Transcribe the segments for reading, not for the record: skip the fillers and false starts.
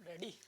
Ready.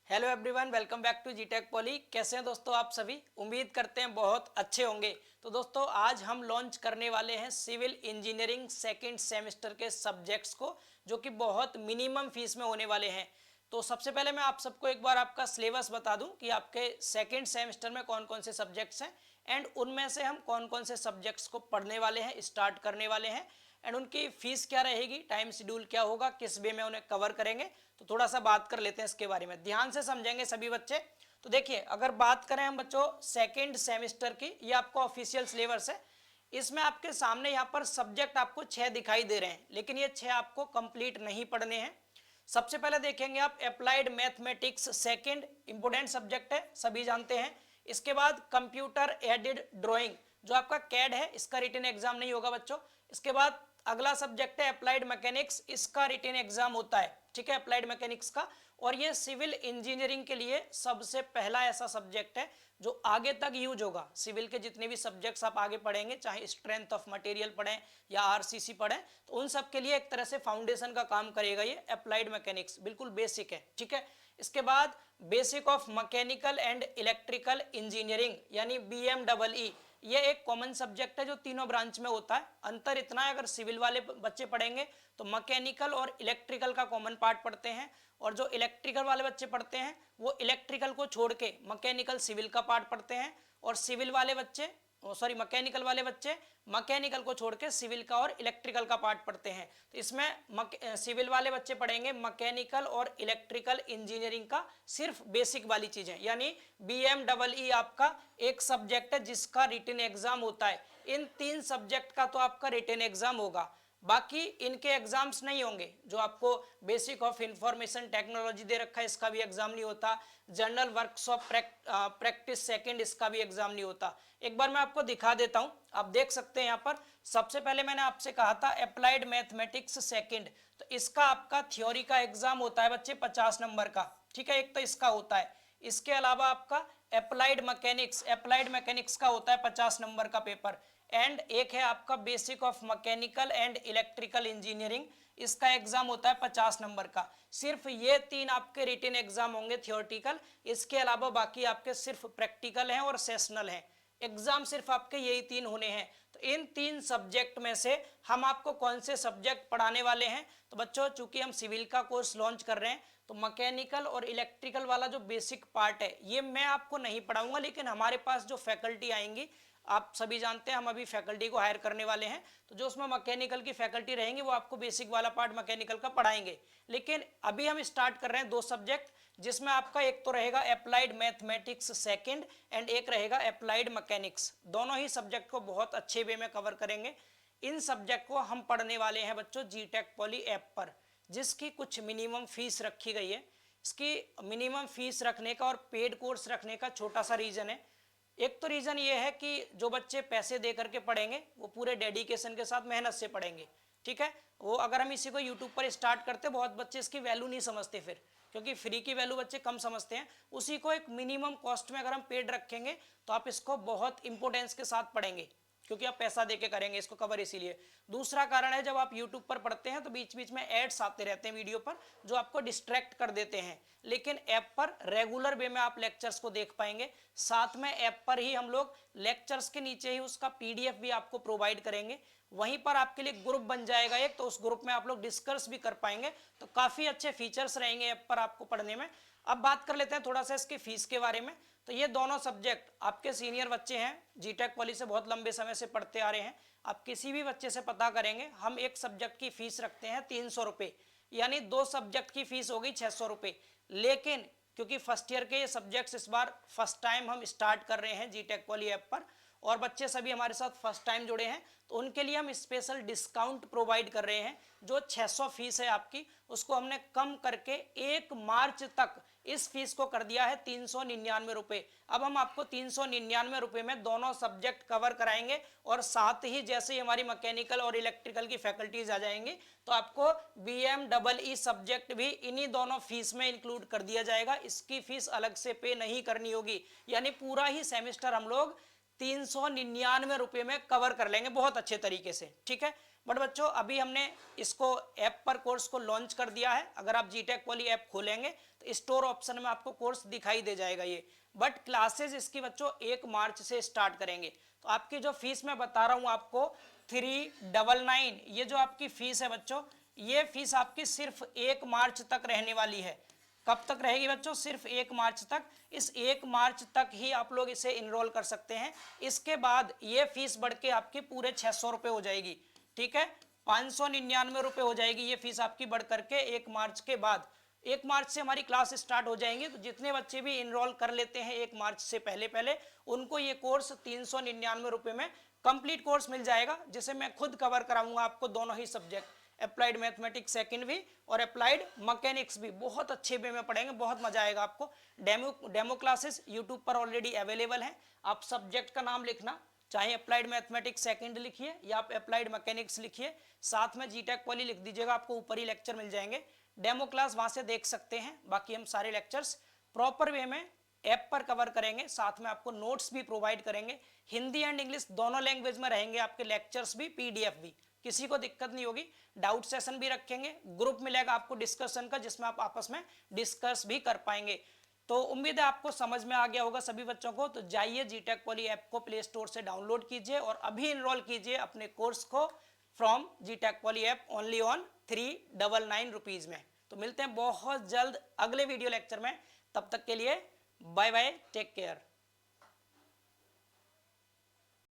Hello everyone, welcome back to जीटेक Poly. कैसे हैं दोस्तों आप सभी? उम्मीद करते हैं बहुत अच्छे होंगे। तो दोस्तों आज हम लॉन्च करने वाले हैं सिविल इंजीनियरिंग सेकंड सेमेस्टर के सब्जेक्ट्स को, जो कि बहुत मिनिमम फीस में होने वाले हैं। तो सबसे पहले मैं आप सबको एक बार आपका सिलेबस बता दूं कि आपके सेकंड सेमेस्टर में कौन कौन से सब्जेक्ट्स हैं एंड उनमें से हम कौन कौन से सब्जेक्ट्स को पढ़ने वाले हैं, स्टार्ट करने वाले हैं एंड उनकी फीस क्या रहेगी, टाइम शेड्यूल क्या होगा, किस वे में उन्हें कवर करेंगे। तो थोड़ा सा बात कर लेते हैं इसके बारे में, ध्यान से समझेंगे सभी बच्चे। तो देखिए, अगर बात करें हम बच्चों सेकंड सेमेस्टर की, ये आपका ऑफिशियल सिलेबस है। इसमें आपके सामने यहाँ पर सब्जेक्ट आपको 6 दिखाई दे रहे हैं, लेकिन ये 6 आपको कंप्लीट नहीं पढ़ने हैं। सबसे पहले देखेंगे आप applied mathematics second, important subject है, सभी जानते हैं। इसके बाद कंप्यूटर एडेड ड्राइंग, जो आपका कैड है, इसका रिटन एग्जाम नहीं होगा बच्चों। इसके बाद अगला सब्जेक्ट है अप्लाइड मैकेनिक्स, इसका रिटन एग्जाम होता है, ठीक है, अप्लाइड मैकेनिक्स का। और ये सिविल इंजीनियरिंग के लिए सबसे पहला ऐसा सब्जेक्ट है जो आगे तक यूज होगा। सिविल के जितने भी सब्जेक्ट्स आप आगे पढ़ेंगे, चाहे स्ट्रेंथ ऑफ मटेरियल पढ़ें या आरसीसी पढ़ें, तो उन सब के लिए एक तरह से फाउंडेशन का काम करेगा ये अप्लाइड मैकेनिक्स, बिल्कुल बेसिक है, ठीक है। इसके बाद basic of mechanical and electrical engineering यानी BMEE, ये एक कॉमन सब्जेक्ट है जो तीनों ब्रांच में होता है। अंतर इतना है, अगर सिविल वाले बच्चे पढ़ेंगे तो मैकेनिकल और इलेक्ट्रिकल का कॉमन पार्ट पढ़ते हैं, और जो इलेक्ट्रिकल वाले बच्चे पढ़ते हैं वो इलेक्ट्रिकल को छोड़ के मैकेनिकल सिविल का पार्ट पढ़ते हैं, और सिविल वाले बच्चे मैकेनिकल वाले बच्चे मैकेनिकल को छोड़ के सिविल का और इलेक्ट्रिकल का पार्ट पढ़ते हैं। तो इसमें सिविल वाले बच्चे पढ़ेंगे मैकेनिकल और इलेक्ट्रिकल इंजीनियरिंग का सिर्फ बेसिक वाली चीजें, यानी BMEE आपका एक सब्जेक्ट है जिसका रिटन एग्जाम होता है। इन 3 सब्जेक्ट का तो आपका रिटन एग्जाम होगा, बाकी इनके एग्जाम्स नहीं होंगे। जो आपको बेसिक ऑफ इंफॉर्मेशन टेक्नोलॉजी दे रखा है, इसका भी एग्जाम नहीं होता। जनरल वर्कशॉप प्रैक्टिस सेकंड, इसका भी एग्जाम नहीं होता। एक बार मैं आपको दिखा देता हूं, आप देख सकते हैं यहाँ पर। सबसे पहले मैंने आपसे कहा था अप्लाइड मैथमेटिक्स सेकंड, तो इसका आपका थ्योरी का एग्जाम होता है बच्चे 50 नंबर का, ठीक है, एक तो इसका होता है। इसके अलावा आपका अप्लाइड मैकेनिक्स का होता है 50 नंबर का पेपर, एंड एक है आपका basic of mechanical and electrical engineering, इसका एग्जाम होता है 50 नंबर का। सिर्फ ये 3 आपके रिटन एग्जाम होंगे थियोरेटिकल, इसके अलावा बाकी आपके सिर्फ प्रैक्टिकल हैं और सेशनल हैं। एग्जाम सिर्फ आपके यही 3 होने हैं। तो इन 3 सब्जेक्ट में से हम आपको कौन से सब्जेक्ट पढ़ाने वाले हैं? तो बच्चों, चूंकि हम सिविल का कोर्स लॉन्च कर रहे हैं, तो मैकेनिकल और इलेक्ट्रिकल वाला जो बेसिक पार्ट है ये मैं आपको नहीं पढ़ाऊंगा, लेकिन हमारे पास जो फैकल्टी आएंगी, आप सभी जानते हैं हम अभी फैकल्टी को हायर करने वाले हैं, तो जो उसमें मैकेनिकल की फैकल्टी रहेंगी वो आपको बेसिक वाला पार्ट मैकेनिकल का पढ़ाएंगे। लेकिन अभी हम स्टार्ट कर रहे हैं 2 सब्जेक्ट, जिसमें आपका एक तो रहेगा अप्लाइड मैथमेटिक्स सेकंड एंड एक रहेगा अप्लाइड मैकेनिक्स। दोनों ही सब्जेक्ट को बहुत अच्छे वे में कवर करेंगे। इन सब्जेक्ट को हम पढ़ने वाले हैं बच्चों जीटेक पॉली ऐप पर, जिसकी कुछ मिनिमम फीस रखी गई है। इसकी मिनिमम फीस रखने का और पेड कोर्स रखने का छोटा सा रीजन है। एक तो रीजन ये है कि जो बच्चे पैसे दे करके पढ़ेंगे वो पूरे डेडिकेशन के साथ मेहनत से पढ़ेंगे, ठीक है। वो अगर हम इसी को यूट्यूब पर स्टार्ट करते, बहुत बच्चे इसकी वैल्यू नहीं समझते फिर, क्योंकि फ्री की वैल्यू बच्चे कम समझते हैं। उसी को एक मिनिमम कॉस्ट में अगर हम पेड रखेंगे तो आप इसको बहुत इंपॉर्टेंस के साथ पढ़ेंगे, क्योंकि आप पैसा देके करेंगे इसको कवर। इसीलिए दूसरा कारण है, जब आप YouTube पर पढ़ते हैं तो बीच बीच में एड्स आते रहते हैं वीडियो पर, जो आपको डिस्ट्रैक्ट कर देते हैं। लेकिन ऐप पर रेगुलर वे में आप लेक्चर्स को देख पाएंगे। साथ में ऐप पर ही हम लोग लेक्चर्स के नीचे ही उसका PDF भी आपको प्रोवाइड करेंगे। वहीं पर आपके लिए ग्रुप बन जाएगा एक, तो उस ग्रुप में आप लोग डिस्कस भी कर पाएंगे। तो काफी अच्छे फीचर्स रहेंगे ऐप पर आपको पढ़ने में। अब बात कर लेते हैं थोड़ा सा इसके फीस के बारे में। तो ये दोनों सब्जेक्ट आपके सीनियर बच्चे हैं, जीटेक पॉली से बहुत लंबे समय से पढ़ते आ रहे हैं। आप किसी भी बच्चे से पता करेंगे, हम एक सब्जेक्ट की फीस रखते हैं 300 रुपये, यानी 2 सब्जेक्ट की फीस हो गई 600 रुपये। लेकिन क्योंकि फर्स्ट ईयर के ये सब्जेक्ट्स इस बार फर्स्ट टाइम हम स्टार्ट कर रहे हैं जीटेक पॉली ऐप पर, और बच्चे सभी हमारे साथ फर्स्ट टाइम जुड़े हैं, तो उनके लिए हम स्पेशल डिस्काउंट प्रोवाइड कर रहे हैं। जो 600 फीस है आपकी, उसको हमने कम करके 1 मार्च तक इस फीस को कर दिया है 399 रुपये। अब हम आपको 399 रुपये में दोनों सब्जेक्ट कवर कराएंगे, और साथ ही जैसे ही हमारी मैकेनिकल और इलेक्ट्रिकल की फैकल्टीज आ जाएंगी तो आपको BMEE सब्जेक्ट भी इन्हीं दोनों फीस में इंक्लूड कर दिया जाएगा। इसकी फीस अलग से पे नहीं करनी होगी, यानी पूरा ही सेमेस्टर हम लोग ₹399 में कवर कर लेंगे बहुत अच्छे तरीके से, ठीक है। बट बच्चों अभी हमने इसको ऐप पर कोर्स को लॉन्च कर दिया है। अगर आप जीटेक पॉली ऐप खोलेंगे तो स्टोर ऑप्शन में आपको कोर्स दिखाई दे जाएगा ये। बट क्लासेस इसकी बच्चों 1 मार्च से स्टार्ट करेंगे। तो आपकी जो फीस मैं बता रहा हूँ आपको 399, ये जो आपकी फीस है बच्चों, ये फीस आपकी सिर्फ 1 मार्च तक रहने वाली है। कब तक रहेगी बच्चों? सिर्फ 1 मार्च तक। इस 1 मार्च तक ही आप लोग इसे इनरोल कर सकते हैं। इसके बाद ये फीस बढ़ के आपकी पूरे 600 रुपये हो जाएगी, ठीक है। 599 रुपये हो जाएगी ये फीस आपकी बढ़ करके 1 मार्च के बाद। 1 मार्च से हमारी क्लास स्टार्ट हो जाएंगे, तो जितने बच्चे भी इनरोल कर लेते हैं 1 मार्च से पहले पहले, उनको ये कोर्स 399 रुपये में कंप्लीट कोर्स मिल जाएगा, जिसे मैं खुद कवर कराऊंगा आपको दोनों ही सब्जेक्ट, अप्लाइड मैथमेटिक्स सेकंड भी और अप्लाइड मैकेनिक्स भी। बहुत अच्छे वे में पढ़ेंगे, बहुत मजा आएगा आपको। डेमो क्लासेस यूट्यूब पर ऑलरेडी अवेलेबल हैं। आप सब्जेक्ट का नाम लिखना, चाहे अप्लाइड मैथमेटिक्स सेकंड लिखिए या आप अप्लाइड मैकेनिक्स लिखिए, साथ में जीटेक पॉली लिख दीजिएगा, आपको ऊपर ही लेक्चर मिल जाएंगे। डेमो क्लास वहां से देख सकते हैं। बाकी हम सारे लेक्चर्स प्रॉपर वे में ऐप पर कवर करेंगे, साथ में आपको नोट्स भी प्रोवाइड करेंगे। हिंदी एंड इंग्लिश दोनों लैंग्वेज में रहेंगे आपके लेक्चर्स भी, पीडीएफ भी, किसी को दिक्कत नहीं होगी। डाउट सेशन भी रखेंगे, ग्रुप मिलेगा आपको डिस्कशन का, जिसमें आप आपस में डिस्कस भी कर पाएंगे। तो उम्मीद है आपको समझ में आ गया होगा सभी बच्चों को। तो जाइए जीटेक पॉली ऐप को प्ले स्टोर से डाउनलोड कीजिए और अभी इनरोल कीजिए अपने कोर्स को फ्रॉम जीटेक Poly app only on 399 rupees में। तो मिलते हैं बहुत जल्द अगले वीडियो लेक्चर में, तब तक के लिए बाय बाय, टेक केयर।